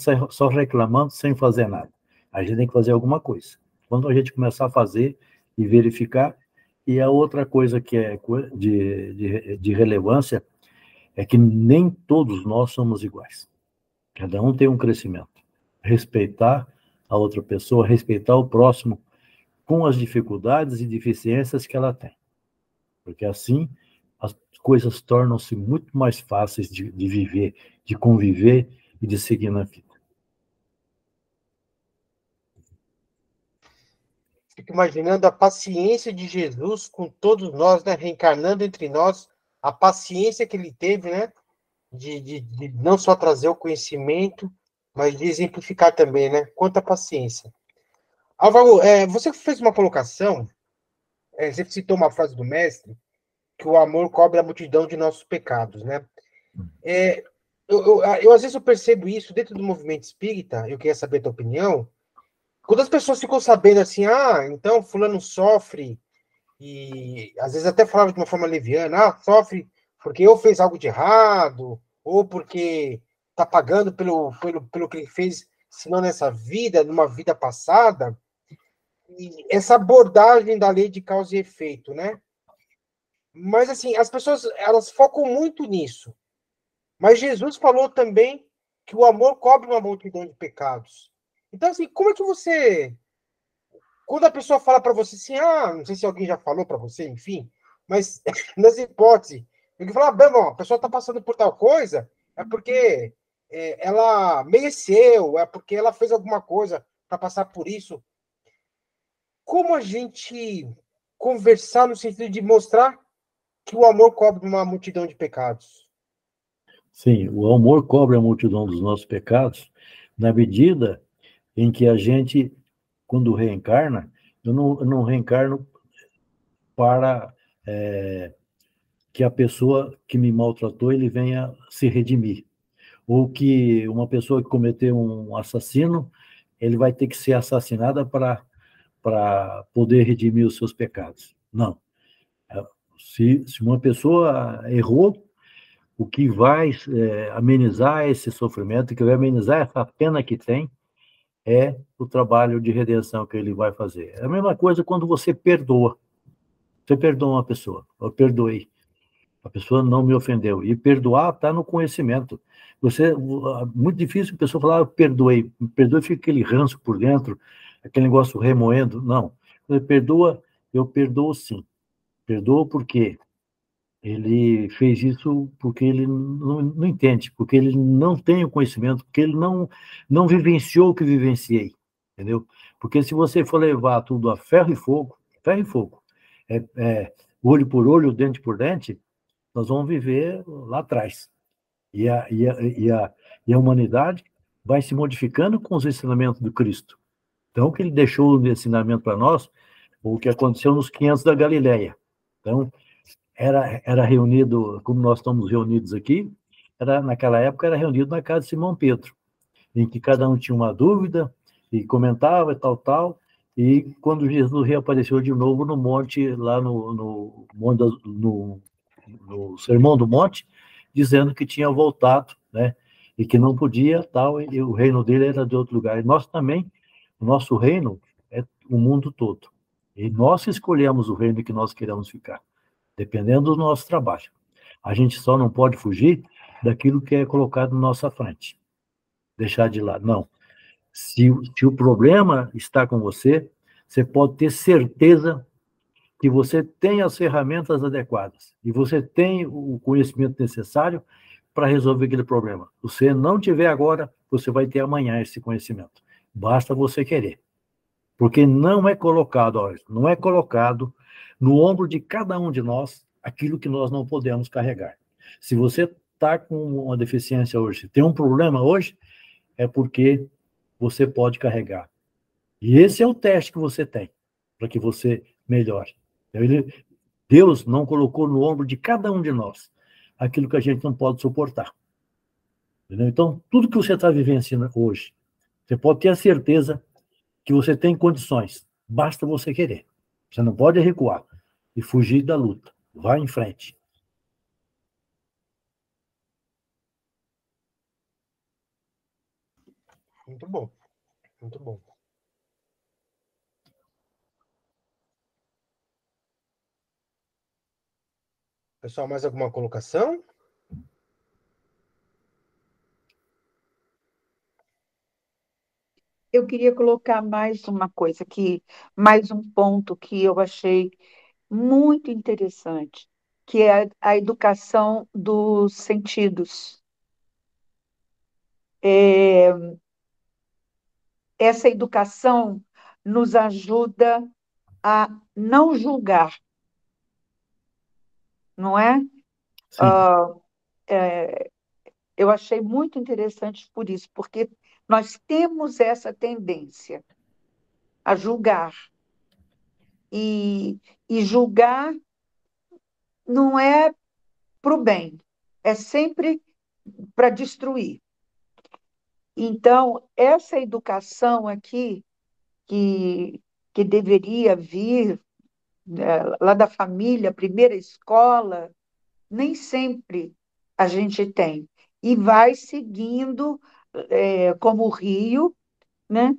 sem fazer nada. A gente tem que fazer alguma coisa. Quando a gente começar a fazer e verificar, e a outra coisa que é de relevância é que nem todos nós somos iguais. Cada um tem um crescimento. Respeitar a outra pessoa, respeitar o próximo com as dificuldades e deficiências que ela tem. Porque assim as coisas tornam-se muito mais fáceis de viver, de conviver e de seguir na vida. Fico imaginando a paciência de Jesus com todos nós, né? Reencarnando entre nós, a paciência que ele teve, né? De não só trazer o conhecimento, mas de exemplificar também, né? Quanta paciência. Álvaro, você fez uma colocação, você citou uma frase do mestre, que o amor cobre a multidão de nossos pecados, né? Eu às vezes eu percebo isso dentro do movimento espírita, eu queria saber a tua opinião, quando as pessoas ficam sabendo assim, então fulano sofre, e às vezes até falava de uma forma leviana, sofre porque ou fez algo de errado, ou porque está pagando pelo que ele fez, se não nessa vida, numa vida passada, e essa abordagem da lei de causa e efeito, né? Mas assim, as pessoas, elas focam muito nisso. Mas Jesus falou também que o amor cobre uma multidão de pecados. Então, assim, como é que você... Quando a pessoa fala para você assim, não sei se alguém já falou para você, enfim, mas nas hipóteses, ele fala, bom, a pessoa está passando por tal coisa, é porque ela mereceu, é porque ela fez alguma coisa para passar por isso. Como a gente conversar no sentido de mostrar que o amor cobre uma multidão de pecados? Sim, o amor cobre a multidão dos nossos pecados na medida em que a gente, quando reencarna, eu não reencarno para que a pessoa que me maltratou ele venha se redimir. Ou que uma pessoa que cometeu um assassino, ele vai ter que ser assassinada para poder redimir os seus pecados. Não. Se uma pessoa errou, o que vai amenizar esse sofrimento, o que vai amenizar essa pena que tem, é o trabalho de redenção que ele vai fazer. É a mesma coisa quando você perdoa. Você perdoa uma pessoa. Eu perdoei. A pessoa não me ofendeu. E perdoar está no conhecimento. Muito difícil a pessoa falar, eu perdoei. Perdoe, fica aquele ranço por dentro, aquele negócio remoendo. Não. Quando perdoa, eu perdoo sim. Perdoo porque ele fez isso porque ele não entende, porque ele não tem o conhecimento, porque ele não vivenciou o que vivenciei, entendeu? Porque se você for levar tudo a ferro e fogo, olho por olho, dente por dente, nós vamos viver lá atrás. E a humanidade vai se modificando com os ensinamentos do Cristo. Então, o que ele deixou de ensinamento para nós, o que aconteceu nos 500 da Galileia. Então, era reunido, como nós estamos reunidos aqui, naquela época era reunido na casa de Simão Pedro, em que cada um tinha uma dúvida e comentava e tal, e quando Jesus reapareceu de novo no monte, lá no Sermão do Monte, dizendo que tinha voltado, né, e que não podia, tal, e o reino dele era de outro lugar. E nós também, o nosso reino é o mundo todo. E nós escolhemos o reino que nós queremos ficar, dependendo do nosso trabalho. A gente só não pode fugir daquilo que é colocado na nossa frente. Deixar de lado. Não. Se o problema está com você, você pode ter certeza que você tem as ferramentas adequadas e você tem o conhecimento necessário para resolver aquele problema. Se você não tiver agora, você vai ter amanhã esse conhecimento. Basta você querer. Porque não é colocado, olha, não é colocado no ombro de cada um de nós aquilo que nós não podemos carregar. Se você está com uma deficiência hoje, tem um problema hoje, é porque você pode carregar. E esse é o teste que você tem, para que você melhore. Deus não colocou no ombro de cada um de nós aquilo que a gente não pode suportar. Entendeu? Então, tudo que você está vivenciando hoje, você pode ter a certeza que você tem condições. Basta você querer. Você não pode recuar e fugir da luta. Vá em frente. Muito bom. Muito bom. Pessoal, mais alguma colocação? Eu queria colocar mais uma coisa mais um ponto que eu achei muito interessante, que é a educação dos sentidos. Essa educação nos ajuda a não julgar, não é? Eu achei muito interessante por isso, porque nós temos essa tendência a julgar. E julgar não é para o bem, é sempre para destruir. Então, essa educação aqui, que deveria vir lá da família, primeira escola, nem sempre a gente tem. E vai seguindo como o rio, né?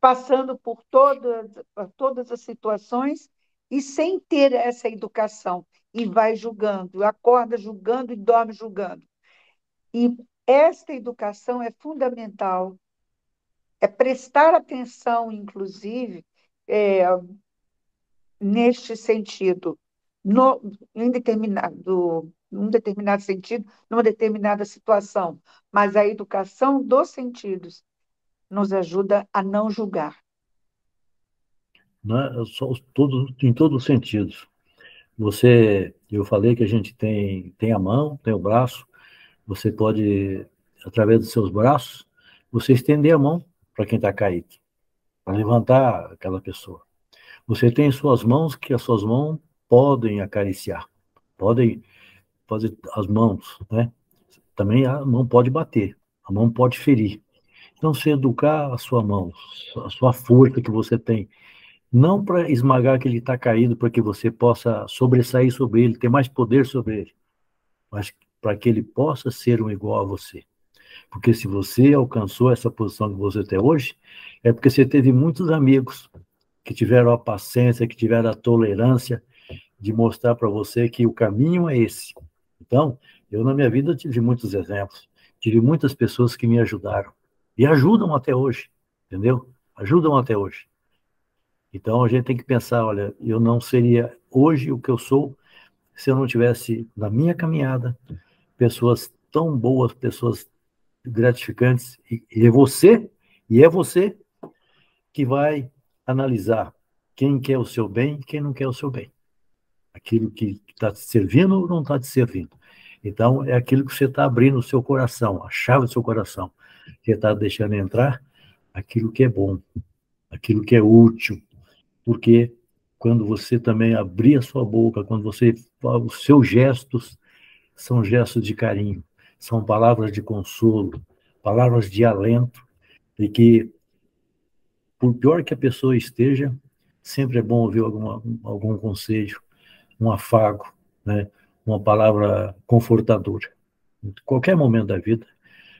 Passando por todas as situações e sem ter essa educação. E vai julgando, acorda julgando e dorme julgando. E esta educação é fundamental, é prestar atenção, inclusive, neste sentido, em num determinado sentido, numa determinada situação. Mas a educação dos sentidos nos ajuda a não julgar. Né? Em todos os sentidos. Eu falei que a gente tem a mão, tem o braço, você pode, através dos seus braços, você estender a mão para quem está caído, para levantar aquela pessoa. Você tem suas mãos, que as suas mãos podem acariciar, podem fazer as mãos, né? Também a mão pode bater, a mão pode ferir. Então, se educar a sua mão, a sua força que você tem, não para esmagar que ele está caído, para que você possa sobressair sobre ele, ter mais poder sobre ele, mas para que ele possa ser um igual a você. Porque se você alcançou essa posição que você tem hoje, é porque você teve muitos amigos que tiveram a paciência, que tiveram a tolerância de mostrar para você que o caminho é esse. Então, eu na minha vida tive muitos exemplos, tive muitas pessoas que me ajudaram e ajudam até hoje, entendeu? Ajudam até hoje. Então, a gente tem que pensar, olha, eu não seria hoje o que eu sou se eu não tivesse, na minha caminhada, pessoas tão boas, pessoas gratificantes, e é você que vai analisar quem quer o seu bem e quem não quer o seu bem. Aquilo que está te servindo ou não está te servindo. Então, é aquilo que você está abrindo o seu coração, a chave do seu coração. Você está deixando entrar aquilo que é bom, aquilo que é útil, porque quando você também abrir a sua boca, quando você fala, os seus gestos são gestos de carinho, são palavras de consolo, palavras de alento, e que, por pior que a pessoa esteja, sempre é bom ouvir algum conselho, um afago, né? Uma palavra confortadora. Em qualquer momento da vida,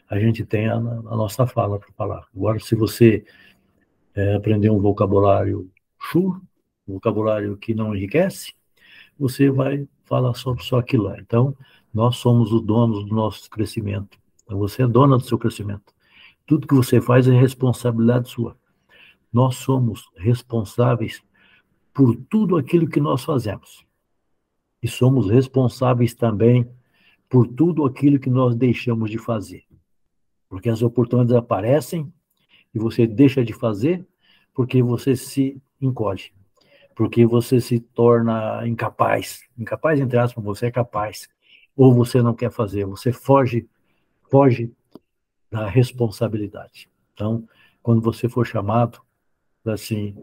a gente tem a nossa fala para falar. Agora, se você aprender um vocabulário chulo, um vocabulário que não enriquece, você vai falar só aquilo lá. Então, nós somos os donos do nosso crescimento. Então, você é dona do seu crescimento. Tudo que você faz é responsabilidade sua. Nós somos responsáveis por tudo aquilo que nós fazemos. E somos responsáveis também por tudo aquilo que nós deixamos de fazer. Porque as oportunidades aparecem e você deixa de fazer porque você se encolhe, porque você se torna incapaz. Incapaz, entre aspas, você é capaz. Ou você não quer fazer, você foge da responsabilidade. Então, quando você for chamado, assim,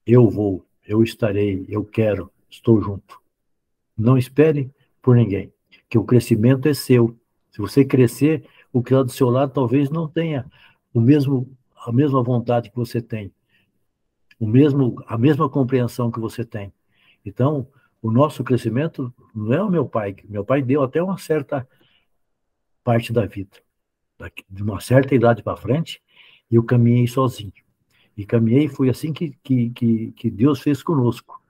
eu vou, eu estarei, eu quero, estou junto. Não espere por ninguém, que o crescimento é seu. Se você crescer, o que está do seu lado talvez não tenha a mesma vontade que você tem, a mesma compreensão que você tem. Então, o nosso crescimento não é o meu pai. Meu pai deu até uma certa parte da vida. De uma certa idade para frente, eu caminhei sozinho. E caminhei, foi assim que Deus fez conosco.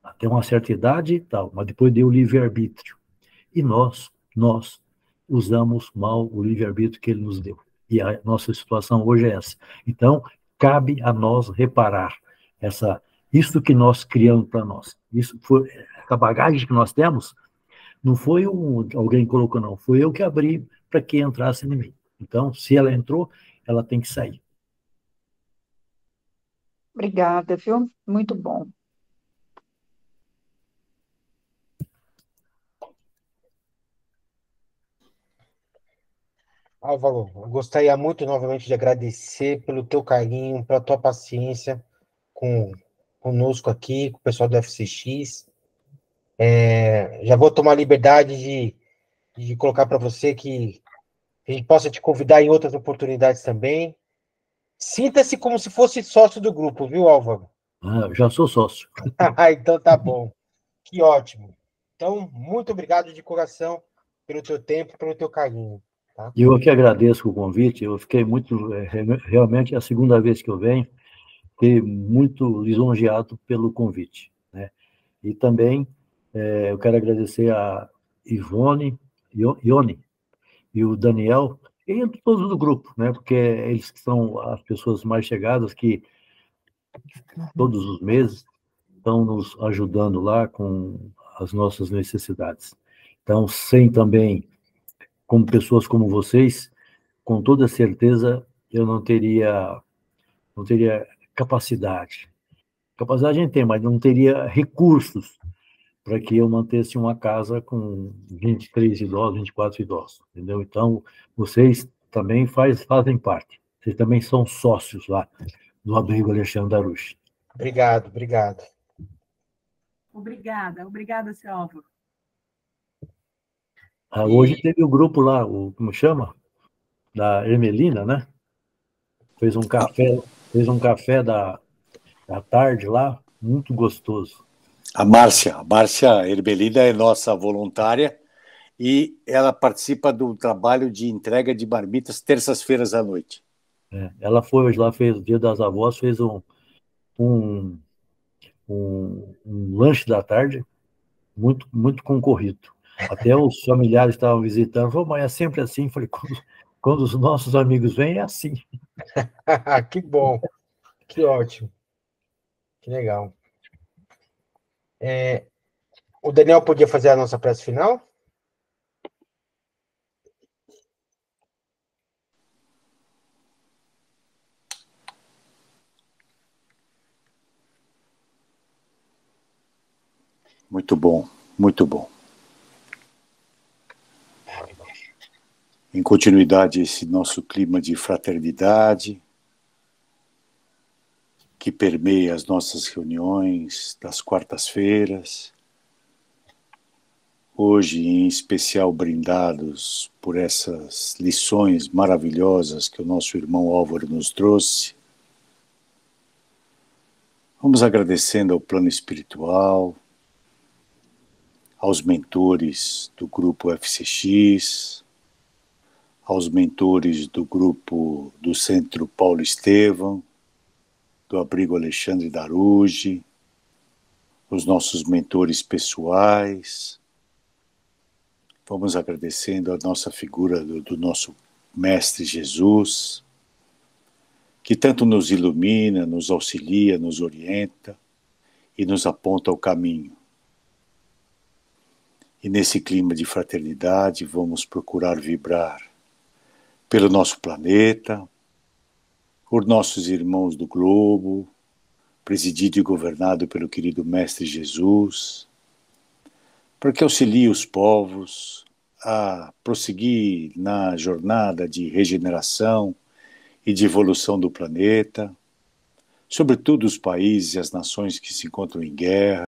Até uma certa idade e tal, mas depois deu o livre-arbítrio. E nós usamos mal o livre-arbítrio que ele nos deu. E a nossa situação hoje é essa. Então, cabe a nós reparar isso que nós criamos para nós. Isso foi a bagagem que nós temos, não foi alguém que colocou, não. Foi eu que abri para que entrasse em mim. Então, se ela entrou, ela tem que sair. Obrigada, viu? Muito bom. Álvaro, eu gostaria muito novamente de agradecer pelo teu carinho, pela tua paciência conosco aqui, com o pessoal do FCX. Já vou tomar a liberdade de colocar para você que a gente possa te convidar em outras oportunidades também. Sinta-se como se fosse sócio do grupo, viu, Álvaro? Eu já sou sócio. Então tá bom. Que ótimo. Então, muito obrigado de coração pelo teu tempo, pelo teu carinho. Tá? Eu que agradeço o convite. Eu fiquei realmente, é a segunda vez que eu venho, fiquei muito lisonjeado pelo convite, né? E também eu quero agradecer a Ione e o Daniel, e todos do grupo, né? Porque eles que são as pessoas mais chegadas que todos os meses estão nos ajudando lá com as nossas necessidades. Então, sem também, como pessoas como vocês, com toda certeza eu não teria capacidade. Capacidade a gente tem, mas não teria recursos para que eu mantesse uma casa com 23 idosos, 24 idosos, entendeu? Então, vocês também fazem parte. Vocês também são sócios lá do Abrigo Alexandre Darush. Obrigado, obrigado. Obrigada, seu Álvaro. Hoje teve o grupo lá, como chama? Da Ermelina, né? Fez um café da tarde lá, muito gostoso. A Márcia Herbelina é nossa voluntária e ela participa do trabalho de entrega de marmitas terças-feiras à noite. Ela foi hoje lá, fez o Dia das Avós, fez um lanche da tarde muito, muito concorrido. Até os familiares estavam visitando, falou, mas é sempre assim. Falei, quando os nossos amigos vêm, é assim. Que bom, que ótimo, que legal. O Daniel podia fazer a nossa prece final? Muito bom, muito bom. em continuidade esse nosso clima de fraternidade que permeia as nossas reuniões das quartas-feiras, hoje em especial brindados por essas lições maravilhosas que o nosso irmão Álvaro nos trouxe. Vamos agradecendo ao plano espiritual, aos mentores do grupo FCX, aos mentores do grupo do Centro Paulo Estevam, do Abrigo Alexandre Daruge, os nossos mentores pessoais. Vamos agradecendo a nossa figura do nosso Mestre Jesus, que tanto nos ilumina, nos auxilia, nos orienta e nos aponta o caminho. E nesse clima de fraternidade vamos procurar vibrar pelo nosso planeta, por nossos irmãos do globo, presidido e governado pelo querido Mestre Jesus, para que auxilie os povos a prosseguir na jornada de regeneração e de evolução do planeta, sobretudo os países e as nações que se encontram em guerra,